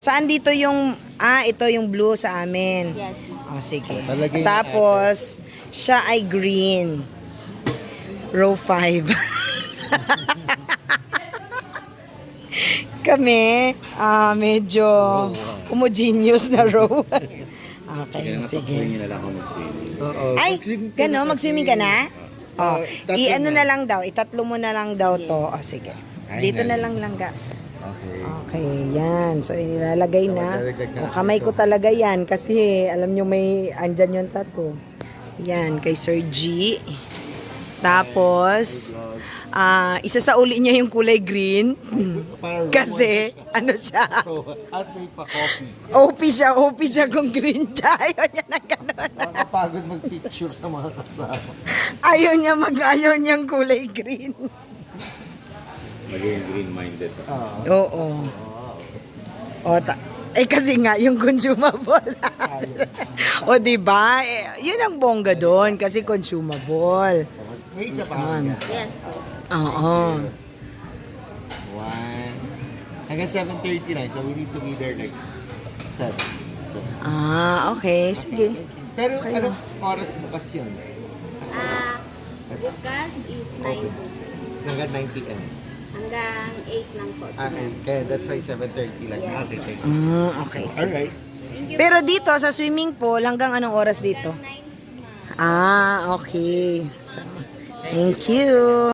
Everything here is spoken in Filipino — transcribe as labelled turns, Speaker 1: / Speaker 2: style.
Speaker 1: Saan dito yung, ito yung blue sa amin.
Speaker 2: Yes.
Speaker 1: O, sige.
Speaker 3: Talagay
Speaker 1: Tapos, siya ay green. Row 5. Kami, medyo homogeneous na row. Okay, sige. Ay, gano'n, mag-swimming ka na? Oh, i-ano na lang daw, itatlo mo na lang daw to. O, sige. Dito na lang langga. Okay, yan. So, ilalagay na. O, kamay ko talaga yan kasi alam nyo may andyan yung tattoo. Yan, kay Sir G. Tapos, isasauli niya yung kulay green. Kasi, ano siya?
Speaker 3: At may pa-coffee.
Speaker 1: OP siya kung green siya. Ayaw niya na gano'n.
Speaker 3: Nakakapagod mag-picture sa mga kasama.
Speaker 1: Ayaw niyang kulay green.
Speaker 4: Maging green-minded.
Speaker 1: Oo. Kasi nga, yung consumable. O, diba? Yun ang bongga doon kasi consumable.
Speaker 3: May isa pa.
Speaker 2: Yes po.
Speaker 1: Oo.
Speaker 3: 1. Hanggang 7:30 na. So we need to be there like 7.
Speaker 1: Okay. Sige.
Speaker 3: Pero anong oras bukas yun?
Speaker 2: Bukas is 9 po.
Speaker 3: Hanggang 9 p.m.
Speaker 2: Hanggang 8 lang po sila.
Speaker 3: Kaya that's why 7:30 lang.
Speaker 2: Yes.
Speaker 3: Okay.
Speaker 1: Okay.
Speaker 3: Alright.
Speaker 2: Thank you.
Speaker 1: Pero dito, sa swimming pool, hanggang anong oras dito?
Speaker 2: Hanggang 9 po, ma'am.
Speaker 1: Okay. So, thank you.